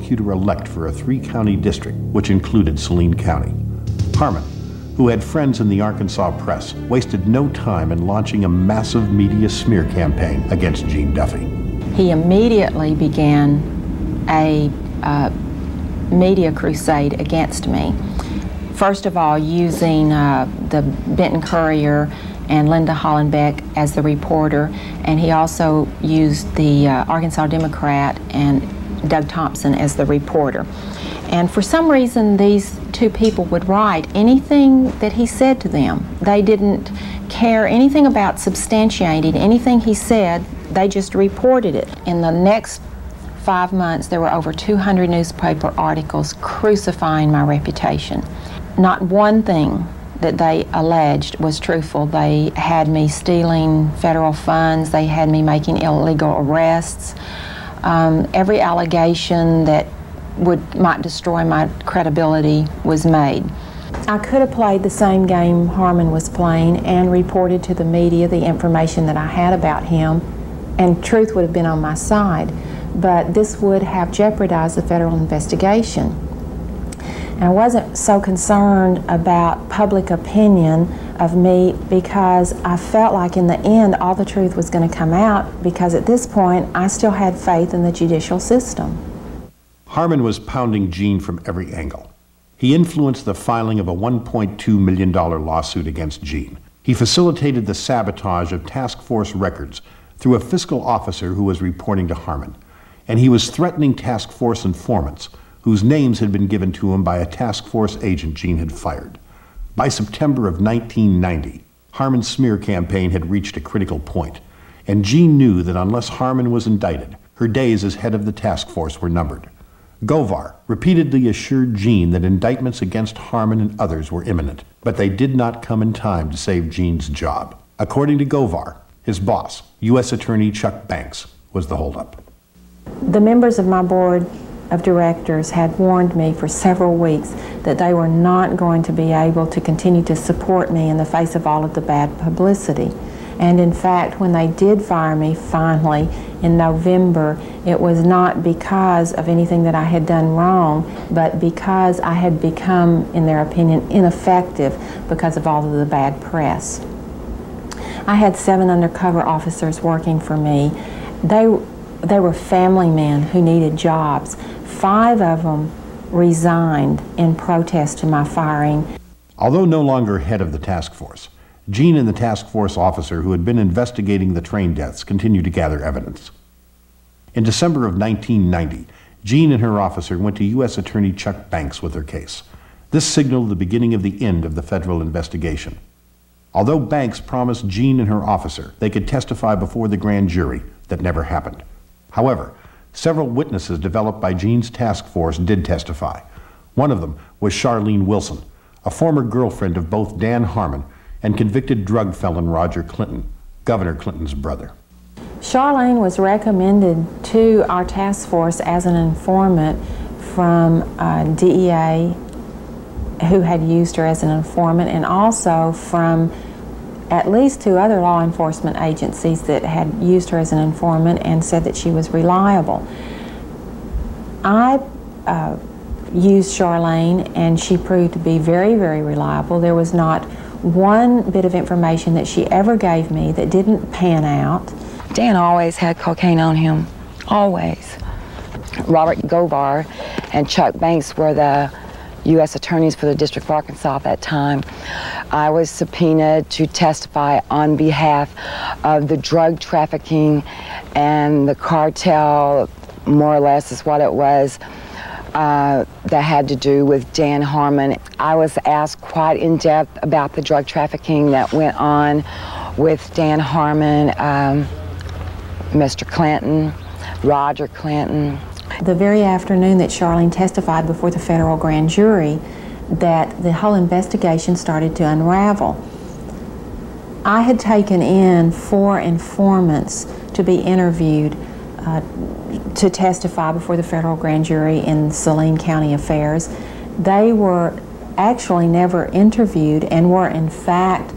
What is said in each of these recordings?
prosecutor-elect for a 3-county district, which included Saline County. Harmon, who had friends in the Arkansas press, wasted no time in launching a massive media smear campaign against Gene Duffey. He immediately began a media crusade against me. First of all, using the Benton Courier and Lynda Hollenbeck as the reporter, and he also used the Arkansas Democrat and Doug Thompson as the reporter. And for some reason, these two people would write anything that he said to them. They didn't care anything about substantiating anything he said, they just reported it. In the next 5 months, there were over 200 newspaper articles crucifying my reputation. Not one thing that they alleged was truthful. They had me stealing federal funds, they had me making illegal arrests. Every allegation that might destroy my credibility was made. I could have played the same game Harmon was playing and reported to the media the information that I had about him, and truth would have been on my side. But this would have jeopardized the federal investigation. And I wasn't so concerned about public opinion of me because I felt like in the end all the truth was going to come out, because at this point I still had faith in the judicial system. Harmon was pounding Gene from every angle. He influenced the filing of a $1.2 million lawsuit against Gene. He facilitated the sabotage of task force records through a fiscal officer who was reporting to Harmon. And he was threatening task force informants whose names had been given to him by a task force agent Gene had fired. By September of 1990, Harmon's smear campaign had reached a critical point, and Gene knew that unless Harmon was indicted, her days as head of the task force were numbered. Govar repeatedly assured Gene that indictments against Harmon and others were imminent, but they did not come in time to save Gene's job. According to Govar, his boss, U.S. Attorney Chuck Banks, was the holdup. The members of my board of directors had warned me for several weeks that they were not going to be able to continue to support me in the face of all of the bad publicity. And in fact, when they did fire me finally in November, it was not because of anything that I had done wrong, but because I had become, in their opinion, ineffective because of all of the bad press. I had 7 undercover officers working for me. They were family men who needed jobs. 5 of them resigned in protest to my firing. Although no longer head of the task force, Gene and the task force officer who had been investigating the train deaths continued to gather evidence. In December of 1990, Gene and her officer went to U.S. Attorney Chuck Banks with their case. This signaled the beginning of the end of the federal investigation. Although Banks promised Gene and her officer they could testify before the grand jury, that never happened. However, several witnesses developed by Gene's task force did testify. One of them was Charlene Wilson, a former girlfriend of both Dan Harmon and convicted drug felon Roger Clinton, Governor Clinton's brother. Charlene was recommended to our task force as an informant from DEA, who had used her as an informant, and also from at least 2 other law enforcement agencies that had used her as an informant and said that she was reliable. I used Charlene, and she proved to be very, very reliable. There was not one bit of information that she ever gave me that didn't pan out. Dan always had cocaine on him, always. Robert Govar and Chuck Banks were the U.S. attorneys for the District of Arkansas at that time. I was subpoenaed to testify on behalf of the drug trafficking and the cartel, more or less is what it was, that had to do with Dan Harmon. I was asked quite in depth about the drug trafficking that went on with Dan Harmon, Mr. Clinton, Roger Clinton. The very afternoon that Charlene testified before the federal grand jury, that the whole investigation started to unravel. I had taken in 4 informants to be interviewed to testify before the federal grand jury in Saline County affairs. They were actually never interviewed and were in fact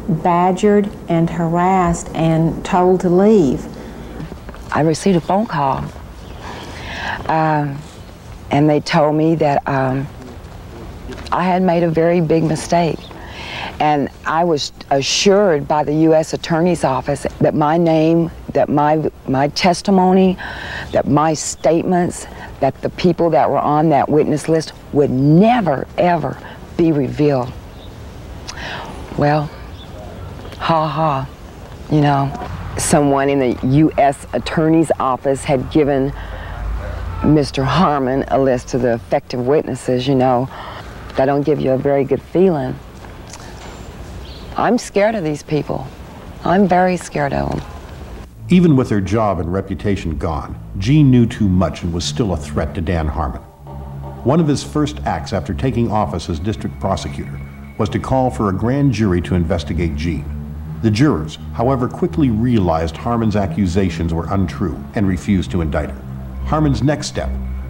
badgered and harassed and told to leave. I received a phone call, and they told me that I had made a very big mistake. And I was assured by the U.S. Attorney's Office that my name, that my testimony, that my statements, that the people that were on that witness list would never, ever be revealed. Well, ha, you know. Someone in the U.S. Attorney's Office had given Mr. Harmon a list of the effective witnesses, you know. That don't give you a very good feeling. I'm scared of these people. I'm very scared of them. Even with her job and reputation gone, Jean knew too much and was still a threat to Dan Harmon. One of his first acts after taking office as district prosecutor was to call for a grand jury to investigate Jean. The jurors, however, quickly realized Harmon's accusations were untrue and refused to indict her. Harmon's next step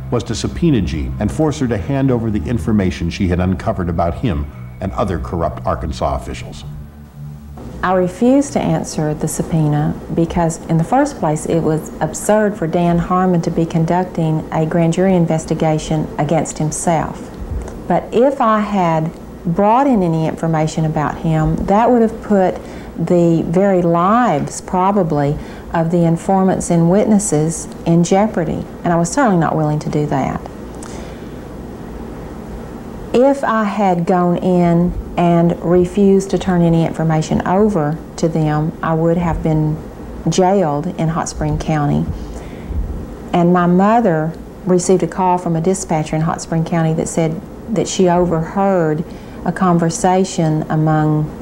was to subpoena Jean and force her to hand over the information she had uncovered about him and other corrupt Arkansas officials. I refused to answer the subpoena because, in the first place, it was absurd for Dan Harmon to be conducting a grand jury investigation against himself. But if I had brought in any information about him, that would have put the very lives, probably, of the informants and witnesses in jeopardy, and I was certainly not willing to do that. If I had gone in and refused to turn any information over to them, I would have been jailed in Hot Spring County. And my mother received a call from a dispatcher in Hot Spring County that said that she overheard a conversation among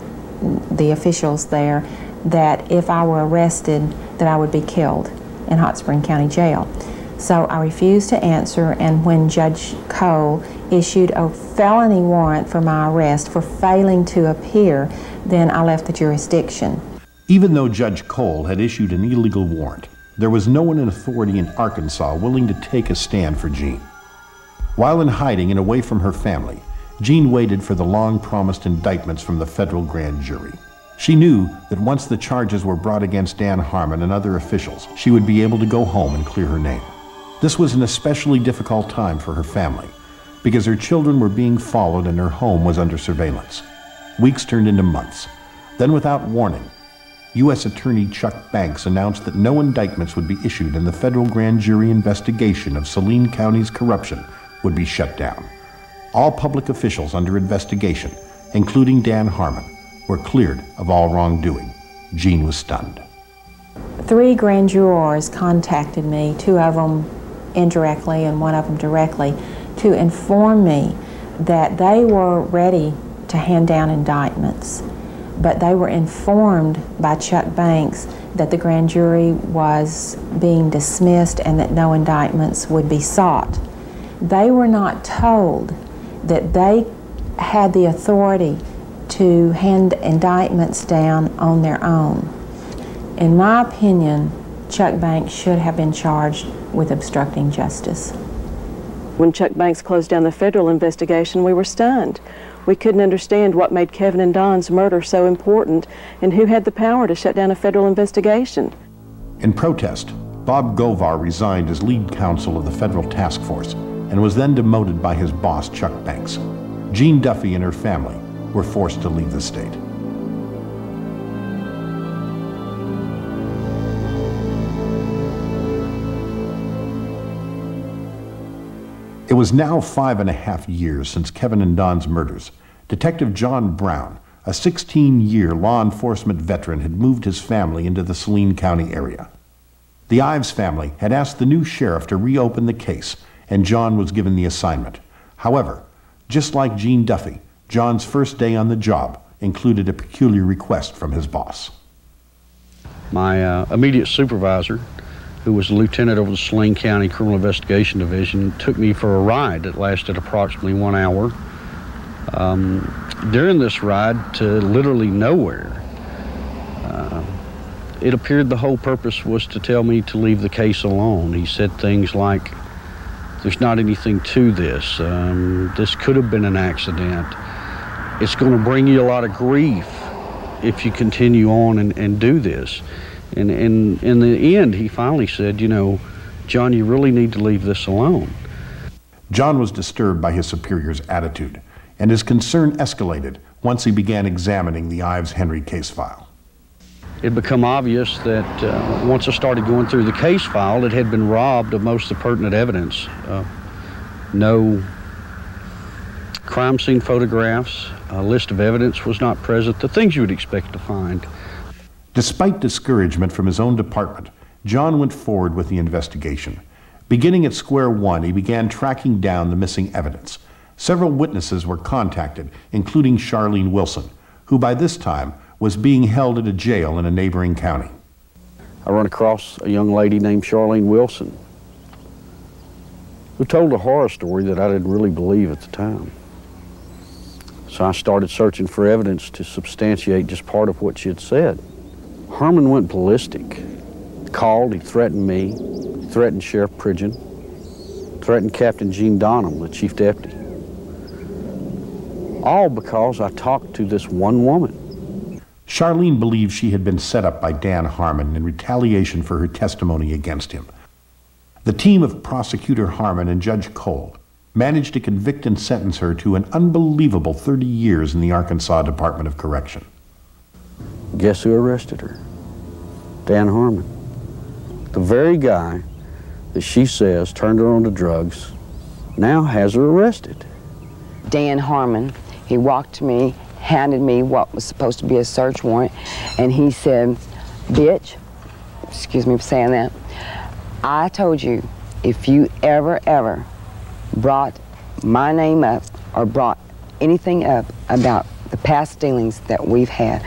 the officials there that if I were arrested, that I would be killed in Hot Spring County Jail. So I refused to answer, and when Judge Cole issued a felony warrant for my arrest for failing to appear, then I left the jurisdiction. Even though Judge Cole had issued an illegal warrant, there was no one in authority in Arkansas willing to take a stand for Jean. While in hiding and away from her family, Jean waited for the long-promised indictments from the federal grand jury. She knew that once the charges were brought against Dan Harmon and other officials, she would be able to go home and clear her name. This was an especially difficult time for her family, because her children were being followed and her home was under surveillance. Weeks turned into months. Then, without warning, U.S. Attorney Chuck Banks announced that no indictments would be issued and the federal grand jury investigation of Saline County's corruption would be shut down. All public officials under investigation, including Dan Harmon, were cleared of all wrongdoing. Jean was stunned. 3 grand jurors contacted me, 2 of them indirectly and 1 of them directly, to inform me that they were ready to hand down indictments, but they were informed by Chuck Banks that the grand jury was being dismissed and that no indictments would be sought. They were not told that they had the authority to hand indictments down on their own. In my opinion, Chuck Banks should have been charged with obstructing justice. When Chuck Banks closed down the federal investigation, we were stunned. We couldn't understand what made Kevin and Don's murder so important and who had the power to shut down a federal investigation. In protest, Bob Govar resigned as lead counsel of the federal task force and was then demoted by his boss, Chuck Banks. Jean Duffey and her family were forced to leave the state. It was now 5.5 years since Kevin and Don's murders. Detective John Brown, a 16-year law enforcement veteran, had moved his family into the Saline County area. The Ives family had asked the new sheriff to reopen the case, and John was given the assignment. However, just like Jean Duffey, John's first day on the job included a peculiar request from his boss. My immediate supervisor, who was a lieutenant over the Saline County Criminal Investigation Division, took me for a ride that lasted approximately 1 hour. During this ride to literally nowhere, it appeared the whole purpose was to tell me to leave the case alone. He said things like, "There's not anything to this. This could have been an accident. It's going to bring you a lot of grief if you continue on and do this." And in the end, he finally said, "You know, John, you really need to leave this alone." John was disturbed by his superior's attitude, and his concern escalated once he began examining the Ives Henry case file. It became obvious that once I started going through the case file, it had been robbed of most of the pertinent evidence. No crime scene photographs, a list of evidence was not present, the things you would expect to find. Despite discouragement from his own department, John went forward with the investigation. Beginning at square one, he began tracking down the missing evidence. Several witnesses were contacted, including Charlene Wilson, who by this time was being held at a jail in a neighboring county. I run across a young lady named Charlene Wilson, who told a horror story that I didn't really believe at the time. So I started searching for evidence to substantiate just part of what she had said. Harmon went ballistic. Called, he threatened me, threatened Sheriff Pridgeon, threatened Captain Gene Donham, the chief deputy. All because I talked to this one woman. Charlene believed she had been set up by Dan Harmon in retaliation for her testimony against him. The team of Prosecutor Harmon and Judge Cole managed to convict and sentence her to an unbelievable 30 years in the Arkansas Department of Correction. Guess who arrested her? Dan Harmon. The very guy that she says turned her on to drugs now has her arrested. Dan Harmon, he walked to me, handed me what was supposed to be a search warrant, and he said, "Bitch," excuse me for saying that, "I told you if you ever brought my name up or brought anything up about the past dealings that we've had,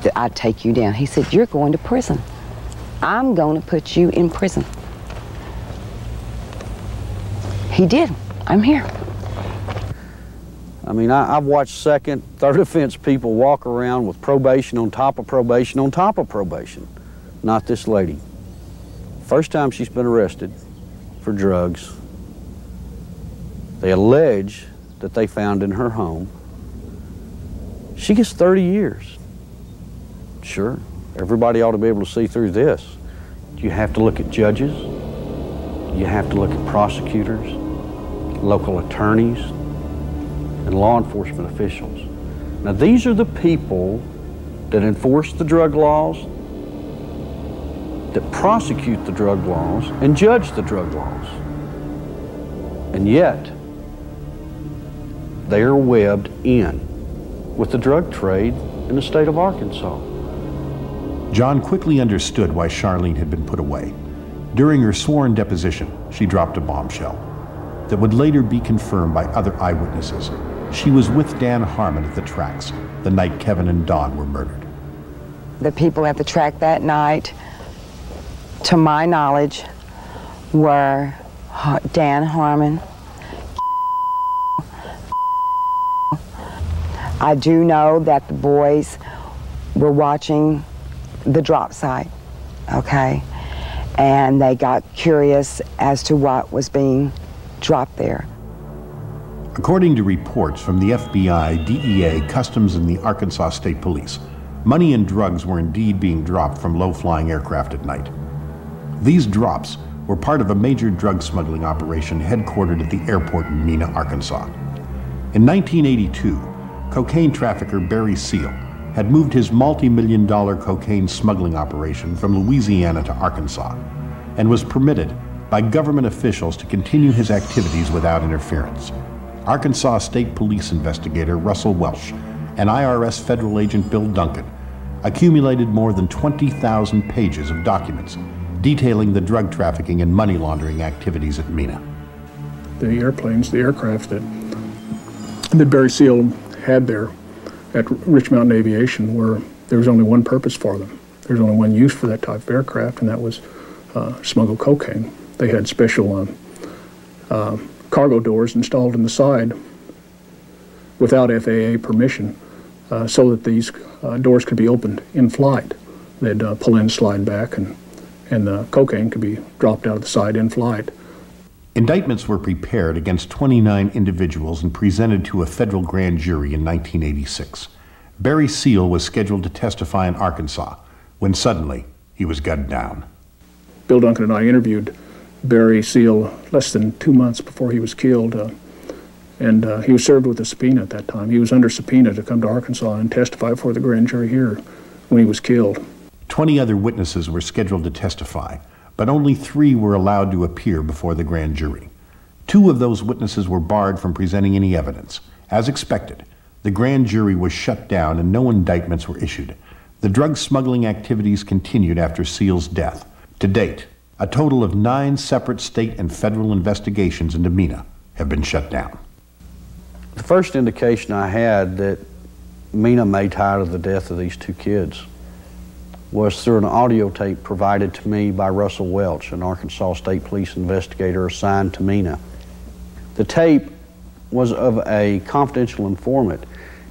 that I'd take you down." He said, "You're going to prison. I'm going to put you in prison." He did. I'm here. I mean, I've watched second, third offense people walk around with probation on top of probation on top of probation. Not this lady. First time she's been arrested for drugs. They allege that they found in her home. She gets 30 years. Sure, everybody ought to be able to see through this. You have to look at judges. You have to look at prosecutors, local attorneys, and law enforcement officials. Now, these are the people that enforce the drug laws, that prosecute the drug laws, and judge the drug laws. And yet, they are webbed in with the drug trade in the state of Arkansas. John quickly understood why Charlene had been put away. During her sworn deposition, she dropped a bombshell that would later be confirmed by other eyewitnesses. She was with Dan Harmon at the tracks the night Kevin and Don were murdered. The people at the track that night, to my knowledge, were Dan Harmon. I do know that the boys were watching the drop site, okay? And they got curious as to what was being dropped there. According to reports from the FBI, DEA, Customs, and the Arkansas State Police, money and drugs were indeed being dropped from low-flying aircraft at night. These drops were part of a major drug smuggling operation headquartered at the airport in Mena, Arkansas. In 1982, cocaine trafficker Barry Seal had moved his multi-million-dollar cocaine smuggling operation from Louisiana to Arkansas and was permitted by government officials to continue his activities without interference. Arkansas State Police investigator Russell Whelch and IRS federal agent Bill Duncan accumulated more than 20,000 pages of documents detailing the drug trafficking and money laundering activities at Mena. The airplanes, the aircraft that Barry Seal had there at Rich Mountain Aviation were, there was only one purpose for them. There was only one use for that type of aircraft, and that was smuggle cocaine. They had special cargo doors installed in the side without FAA permission so that these doors could be opened in flight. They'd pull in, slide back, and the cocaine could be dropped out of the side in flight. Indictments were prepared against 29 individuals and presented to a federal grand jury in 1986. Barry Seal was scheduled to testify in Arkansas when suddenly he was gunned down. Bill Duncan and I interviewed Barry Seal less than 2 months before he was killed. And he was served with a subpoena at that time. He was under subpoena to come to Arkansas and testify before the grand jury here when he was killed. 20 other witnesses were scheduled to testify, but only 3 were allowed to appear before the grand jury. 2 of those witnesses were barred from presenting any evidence. As expected, the grand jury was shut down and no indictments were issued. The drug smuggling activities continued after Seal's death. To date, a total of 9 separate state and federal investigations into Mena have been shut down. The first indication I had that Mena made tired of the death of these 2 kids was through an audio tape provided to me by Russell Whelch, an Arkansas State Police investigator assigned to Mena. The tape was of a confidential informant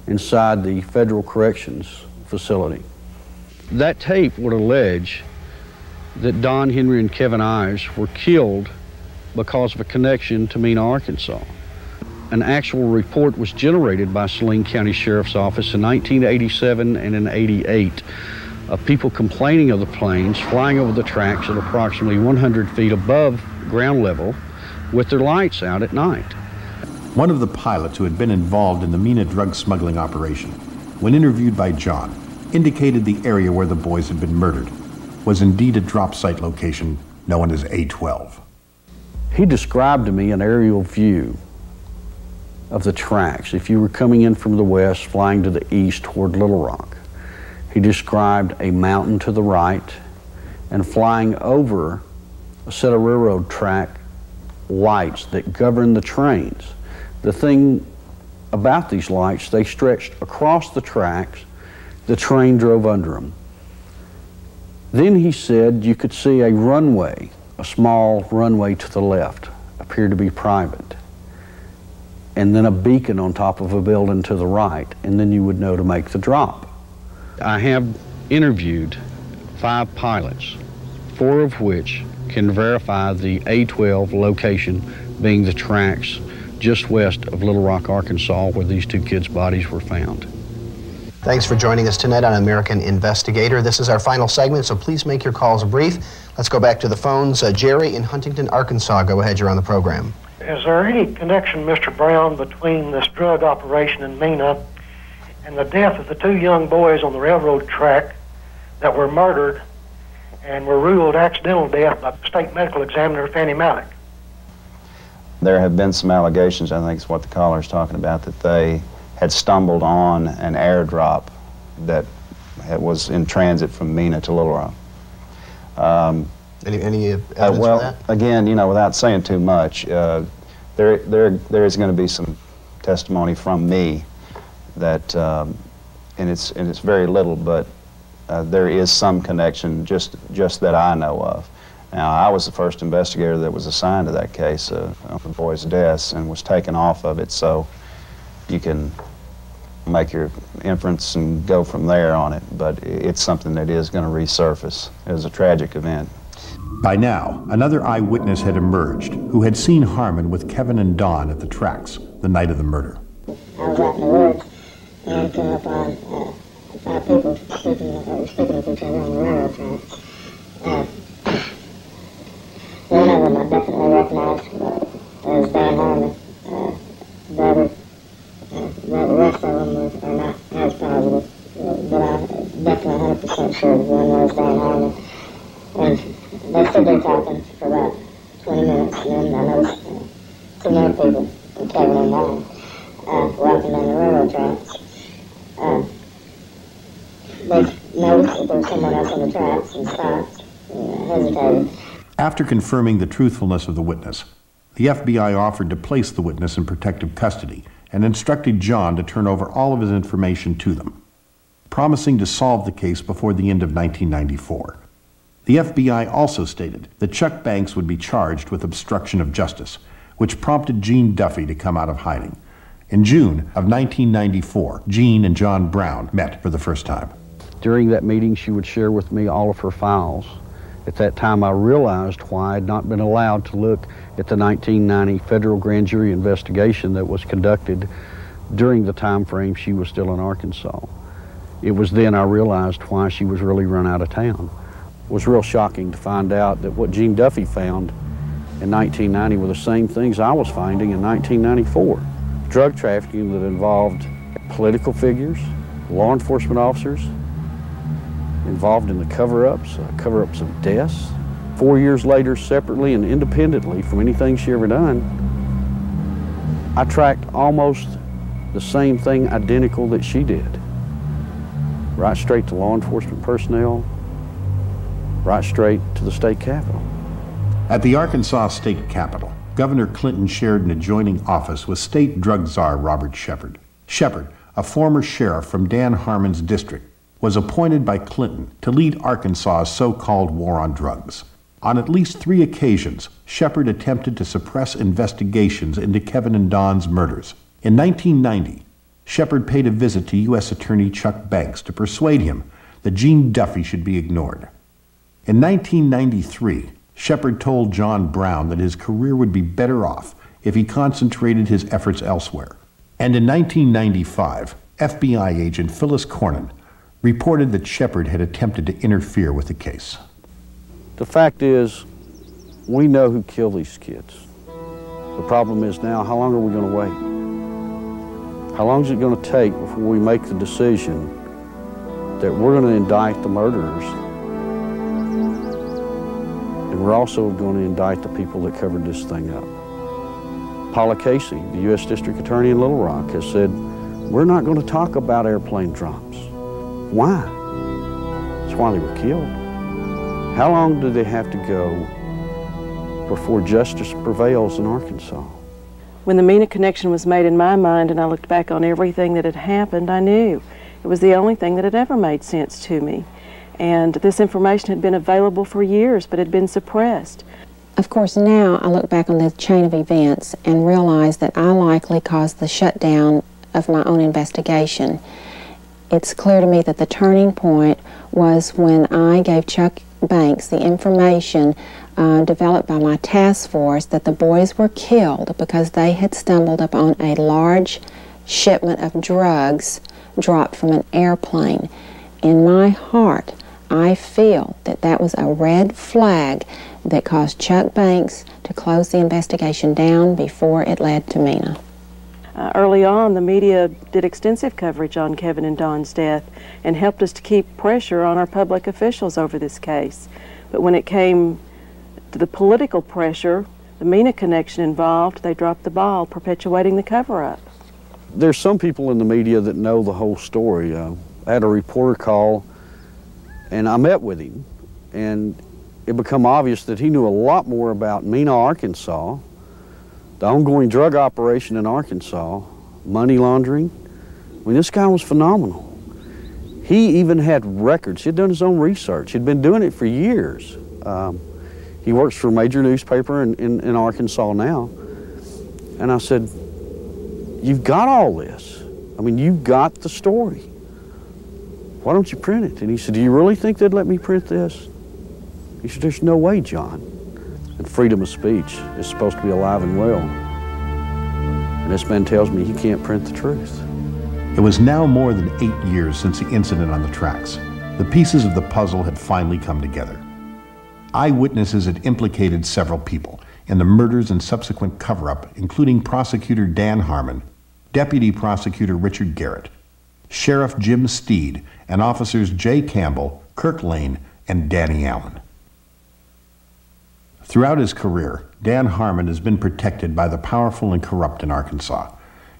inside the Federal Corrections Facility. That tape would allege that Don Henry and Kevin Ives were killed because of a connection to Mena, Arkansas. An actual report was generated by Saline County Sheriff's Office in 1987 and in 88 of people complaining of the planes flying over the tracks at approximately 100 feet above ground level with their lights out at night. One of the pilots who had been involved in the Mena drug smuggling operation, when interviewed by John, indicated the area where the boys had been murdered was indeed a drop site location known as A12. He described to me an aerial view of the tracks. If you were coming in from the west, flying to the east toward Little Rock, he described a mountain to the right and flying over a set of railroad track lights that govern the trains. The thing about these lights, they stretched across the tracks, the train drove under them. Then he said you could see a runway, a small runway to the left, appeared to be private, and then a beacon on top of a building to the right, and then you would know to make the drop. I have interviewed 5 pilots, 4 of which can verify the A12 location being the tracks just west of Little Rock, Arkansas, where these 2 kids' bodies were found. Thanks for joining us tonight on American Investigator. This is our final segment, so please make your calls brief. Let's go back to the phones. Jerry in Huntington, Arkansas. Go ahead, you're on the program. Is there any connection, Mr. Brown, between this drug operation in Mena and the death of the 2 young boys on the railroad track that were murdered and were ruled accidental death by State Medical Examiner Fahmy Malak? There have been some allegations, I think is what the caller is talking about, that they had stumbled on an airdrop that was in transit from Mena to Little Rock. Any evidence well, for that? Again, you know, without saying too much, there is going to be some testimony from me that, and it's very little, but there is some connection just that I know of. Now, I was the first investigator that was assigned to that case of the boys' deaths and was taken off of it, so you can make your inference and go from there on it, but it's something that is going to resurface. It was a tragic event. By now, another eyewitness had emerged who had seen Harmon with Kevin and Don at the tracks the night of the murder. I was out in the woods and came up on 5 people speaking with each other on the railroad tracks. One of them I definitely recognized as Dan Harmon. The rest of them are not as positive, but I'm definitely 100% sure one was Dan Harmon. And they stood there talking for about 20 minutes, and then I noticed 2 more people, Kevin and Don, walking down the railroad tracks. They noticed that there was someone else on the tracks and stopped, hesitated. After confirming the truthfulness of the witness, the FBI offered to place the witness in protective custody and instructed John to turn over all of his information to them, promising to solve the case before the end of 1994. The FBI also stated that Chuck Banks would be charged with obstruction of justice, which prompted Gene Duffey to come out of hiding. In June of 1994, Gene and John Brown met for the first time. During that meeting, she would share with me all of her files. At that time, I realized why I had not been allowed to look at the 1990 federal grand jury investigation that was conducted during the time frame she was still in Arkansas. It was then I realized why she was really run out of town. It was real shocking to find out that what Gene Duffey found in 1990 were the same things I was finding in 1994. Drug trafficking that involved political figures, law enforcement officers, involved in the cover-ups of deaths. 4 years later, separately and independently from anything she ever done, I tracked almost the same thing identical that she did. Right straight to law enforcement personnel, right straight to the state capitol. At the Arkansas State Capitol, Governor Clinton shared an adjoining office with state drug czar Robert Shepard. Shepard, a former sheriff from Dan Harmon's district, was appointed by Clinton to lead Arkansas's so-called war on drugs. On at least 3 occasions, Shepard attempted to suppress investigations into Kevin and Don's murders. In 1990, Shepard paid a visit to U.S. Attorney Chuck Banks to persuade him that Gene Duffey should be ignored. In 1993, Shepard told John Brown that his career would be better off if he concentrated his efforts elsewhere. And in 1995, FBI agent Phyllis Cournan reported that Shepard had attempted to interfere with the case. The fact is, we know who killed these kids. The problem is now, how long are we going to wait? How long is it going to take before we make the decision that we're going to indict the murderers, and we're also going to indict the people that covered this thing up? Paula Keesee, the U.S. District Attorney in Little Rock, has said, we're not going to talk about airplane drops. Why? That's why they were killed. How long do they have to go before justice prevails in Arkansas? When the Mena connection was made in my mind and I looked back on everything that had happened, I knew it was the only thing that had ever made sense to me. And this information had been available for years, but had been suppressed. Of course, now I look back on the chain of events and realize that I likely caused the shutdown of my own investigation. It's clear to me that the turning point was when I gave Chuck Banks the information developed by my task force that the boys were killed because they had stumbled upon a large shipment of drugs dropped from an airplane. In my heart, I feel that that was a red flag that caused Chuck Banks to close the investigation down before it led to Mena. Early on, the media did extensive coverage on Kevin and Don's death and helped us to keep pressure on our public officials over this case. But when it came to the political pressure, the Mena connection involved, they dropped the ball, perpetuating the cover-up. There's some people in the media that know the whole story. I had a reporter call, and I met with him, and it became obvious that he knew a lot more about Mena, Arkansas, the ongoing drug operation in Arkansas, money laundering. I mean, this guy was phenomenal. He even had records. He had done his own research. He'd been doing it for years. He works for a major newspaper in Arkansas now. And I said, you've got all this. I mean, you've got the story. Why don't you print it? And he said, do you really think they'd let me print this? He said, there's no way, John. And freedom of speech is supposed to be alive and well. And this man tells me he can't print the truth. It was now more than 8 years since the incident on the tracks. The pieces of the puzzle had finally come together. Eyewitnesses had implicated several people in the murders and subsequent cover-up, including Prosecutor Dan Harmon, Deputy Prosecutor Richard Garrett, Sheriff Jim Steed, and Officers Jay Campbell, Kirk Lane, and Danny Allen. Throughout his career, Dan Harmon has been protected by the powerful and corrupt in Arkansas.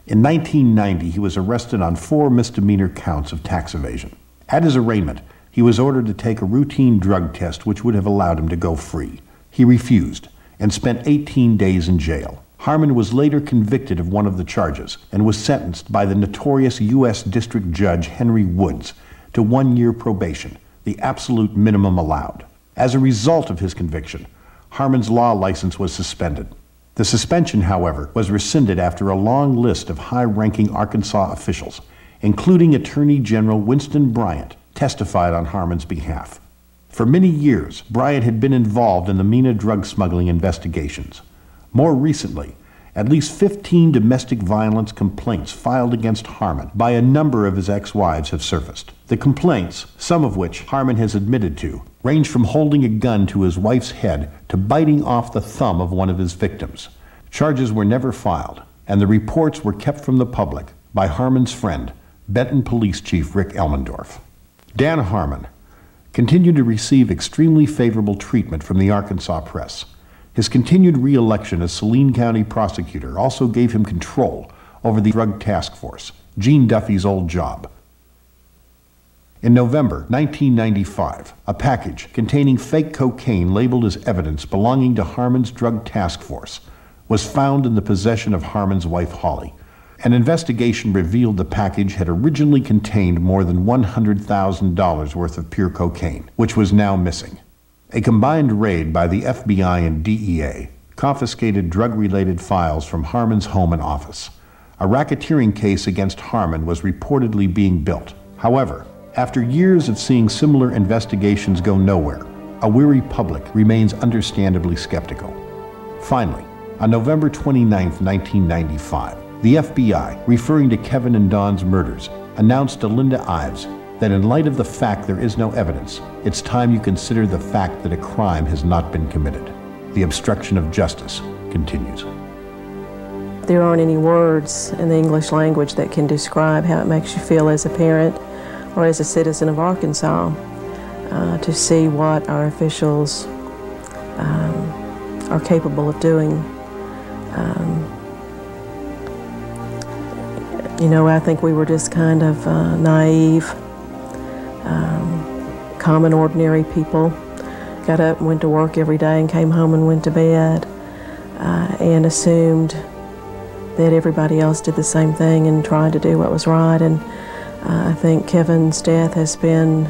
In 1990, he was arrested on 4 misdemeanor counts of tax evasion. At his arraignment, he was ordered to take a routine drug test which would have allowed him to go free. He refused and spent 18 days in jail. Harmon was later convicted of one of the charges and was sentenced by the notorious U.S. District Judge Henry Woods to 1 year probation, the absolute minimum allowed. As a result of his conviction, Harmon's law license was suspended. The suspension, however, was rescinded after a long list of high-ranking Arkansas officials, including Attorney General Winston Bryant, testified on Harmon's behalf. For many years, Bryant had been involved in the Mena drug smuggling investigations. More recently, at least 15 domestic violence complaints filed against Harmon by a number of his ex-wives have surfaced. The complaints, some of which Harmon has admitted to, ranged from holding a gun to his wife's head to biting off the thumb of one of his victims. Charges were never filed, and the reports were kept from the public by Harmon's friend, Benton Police Chief Rick Elmendorf. Dan Harmon continued to receive extremely favorable treatment from the Arkansas press. His continued re-election as Saline County Prosecutor also gave him control over the Drug Task Force, Gene Duffey's old job. In November 1995, a package containing fake cocaine labeled as evidence belonging to Harmon's Drug Task Force was found in the possession of Harmon's wife, Holly. An investigation revealed the package had originally contained more than $100,000 worth of pure cocaine, which was now missing. A combined raid by the FBI and DEA confiscated drug-related files from Harmon's home and office. A racketeering case against Harmon was reportedly being built. However, after years of seeing similar investigations go nowhere, a weary public remains understandably skeptical. Finally, on November 29, 1995, the FBI, referring to Kevin and Dawn's murders, announced to Lynda Ives that in light of the fact there is no evidence, it's time you consider the fact that a crime has not been committed. The obstruction of justice continues. There aren't any words in the English language that can describe how it makes you feel as a parent or as a citizen of Arkansas to see what our officials are capable of doing. You know, I think we were just kind of naive, common, ordinary people. Got up and went to work every day and came home and went to bed and assumed that everybody else did the same thing and tried to do what was right. And I think Kevin's death has been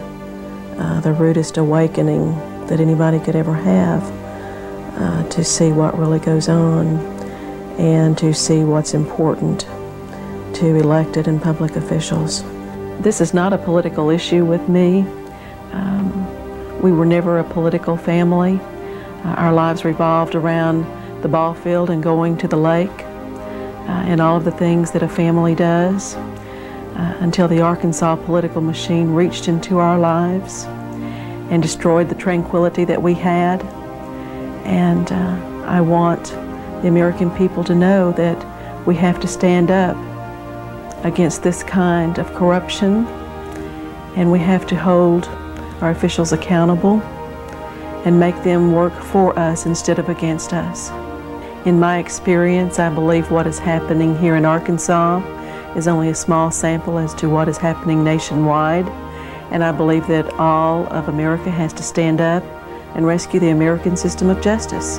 the rudest awakening that anybody could ever have to see what really goes on and to see what's important to elected and public officials. This is not a political issue with me. We were never a political family. Our lives revolved around the ball field and going to the lake and all of the things that a family does until the Arkansas political machine reached into our lives and destroyed the tranquility that we had. And I want the American people to know that we have to stand up against this kind of corruption, and we have to hold our officials accountable and make them work for us instead of against us. In my experience, I believe what is happening here in Arkansas is only a small sample as to what is happening nationwide, and I believe that all of America has to stand up and rescue the American system of justice.